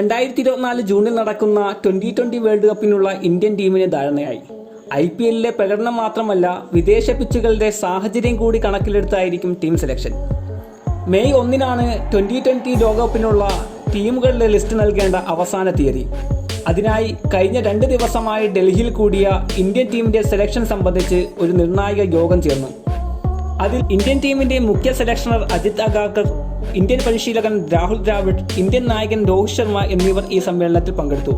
2024 ജൂണിൽ നടക്കുന്ന T20 world കപ്പിനുള്ള Indian ടീമിന് ധാരണയായി. IPL-ലെ പ്രകടനം മാത്രമല്ല, വിദേശ പിച്ചുകളുടെ സാഹചര്യം കൂടി കണക്കിലെടുത്തായിരിക്കും ടീം സെലക്ഷൻ. മെയ് 1-നാണ് T20 ലോകകപ്പിനുള്ള ടീമുകളുടെ ലിസ്റ്റ് നൽകേണ്ട അവസാന തീയതി. അതിനായി കഴിഞ്ഞ 2 ദിവസമായി ഡൽഹിയിൽ കൂടിയ ഇന്ത്യൻ ടീമിന്റെ സെലക്ഷൻ സംബന്ധിച്ച് ഒരു നിർണായക യോഗം ചേർന്നു. അതിൽ ഇന്ത്യൻ ടീമിന്റെ മുഖ്യ സെലക്ഷണർ അജിത് അഗാർക്കർ, ഇന്ത്യൻ പരിശീലകൻ രാഹുൽ ദ്രാവിഡ്, ഇന്ത്യൻ നായകൻ രോഹിത് ശർമ്മ എന്നിവർ ഈ സമ്മേളനത്തിൽ പങ്കെടുത്തു.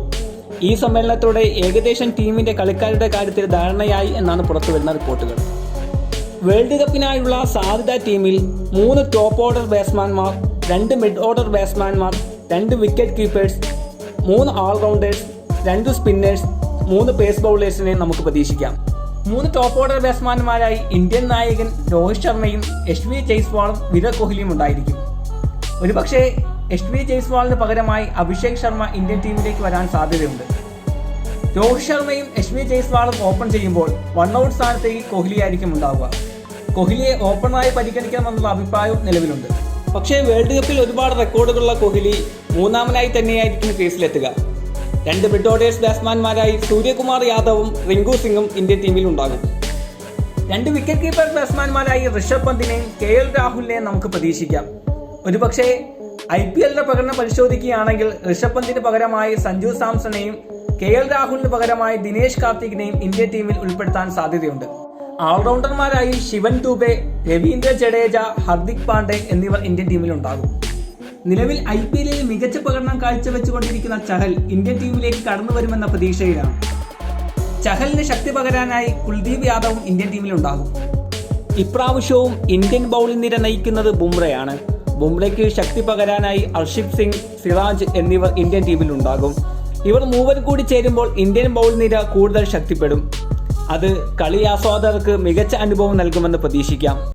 ഈ സമ്മേളനത്തോടെ ഏകദേശം ടീമിന്റെ കളിക്കാരുടെ കാര്യത്തിൽ ധാരണയായി എന്നാണ് പുറത്തുവരുന്ന റിപ്പോർട്ടുകൾ. വേൾഡ് കപ്പിനായുള്ള സാധ്യതാ ടീമിൽ 3 ടോപ്പ് ഓർഡർ ബാറ്റ്സ്മാൻമാർ, 2 മിഡ് ഓർഡർ ബാറ്റ്സ്മാൻമാർ, 2 wicket keepers, 3 all rounders, 2 spinners, 3 pace ബൗളേഴ്സിനെ നമുക്ക് പ്രതീക്ഷിക്കാം. 3 ടോപ്പ് ഓർഡർ ബാറ്റ്സ്മാൻമാരായി ഇന്ത്യൻ നായകൻ രോഹിത് ശർമ്മയും SV ജയ്സ്വാളും വിരാട് കോഹ്ലിയും ഉണ്ടായിരിക്കും. ഒരുപക്ഷെ SV ജയ്സ്വാളിന് പകരമായി അഭിഷേക് ശർമ്മ ഇന്ത്യൻ ടീമിലേക്ക് വരാൻ സാധ്യതയുണ്ട്. രോഹിത് ശർമ്മയും SV ജയ്സ്വാളും ഓപ്പൺ ചെയ്യുമ്പോൾ വൺ ഔട്ട് സ്ഥാനത്തേക്ക് കോഹ്ലിയായിരിക്കും ഉണ്ടാവുക. കോഹ്ലിയെ ഓപ്പണറായി പരിഗണിക്കണമെന്നുള്ള അഭിപ്രായവും നിലവിലുണ്ട്. പക്ഷേ വേൾഡ് കപ്പിൽ ഒരുപാട് റെക്കോർഡുകളുള്ള കോഹ്ലി മൂന്നാമനായി തന്നെയായിരിക്കും ക്രീസിലെത്തുക. 2 മിഡ് ഓർഡേഴ്സ് ബാറ്റ്സ്മാൻമാരായി സൂര്യകുമാർ യാദവും റിങ്കു സിംഗും ഇന്ത്യൻ ടീമിൽ ഉണ്ടാകും. 2 വിക്കറ്റ് കീപ്പർ ബാറ്റ്സ്മാൻമാരായി ഋഷഭ് പന്തിനെയും KL രാഹുലിനെയും നമുക്ക് പ്രതീക്ഷിക്കാം. ഒരുപക്ഷെ IPL-ന്റെ പ്രകടനം പരിശോധിക്കുകയാണെങ്കിൽ ഋഷഭ് പന്തിന് പകരമായി സഞ്ജു സാംസണെയും KL രാഹുലിന് പകരമായി ദിനേശ് കാർത്തികിനെയും ഇന്ത്യൻ ടീമിൽ ഉൾപ്പെടുത്താൻ സാധ്യതയുണ്ട്. ഓൾറൗണ്ടർമാരായി ശിവൻ ദുബെ, രവീന്ദ്ര ജഡേജ, ഹർദിക് പാണ്ഡെ എന്നിവർ ഇന്ത്യൻ ടീമിൽ ഉണ്ടാകും. നിലവിൽ IPL-ൽ മികച്ച പ്രകടനം കാഴ്ചവെച്ചുകൊണ്ടിരിക്കുന്ന ചഹൽ ഇന്ത്യൻ ടീമിലേക്ക് കടന്നു വരുമെന്ന പ്രതീക്ഷയിലാണ്. ചഹലിന് ശക്തി പകരാനായി കുൽദീപ് യാദവും ഇന്ത്യൻ ടീമിൽ ഉണ്ടാകും. ഇപ്രാവശ്യവും ഇന്ത്യൻ ബൗളിംഗ് നിര നയിക്കുന്നത് ബുംറയാണ്. ബുംറയ്ക്ക് ശക്തി പകരാനായി ഹർഷിപ് സിംഗ്, സിറാജ് എന്നിവർ ഇന്ത്യൻ ടീമിൽ ഉണ്ടാകും. ഇവർ മൂവരും കൂടി ചേരുമ്പോൾ ഇന്ത്യൻ ബൗൾ നിര കൂടുതൽ ശക്തിപ്പെടും. അത് കളി ആസ്വാദകർക്ക് മികച്ച അനുഭവം നൽകുമെന്ന് പ്രതീക്ഷിക്കാം.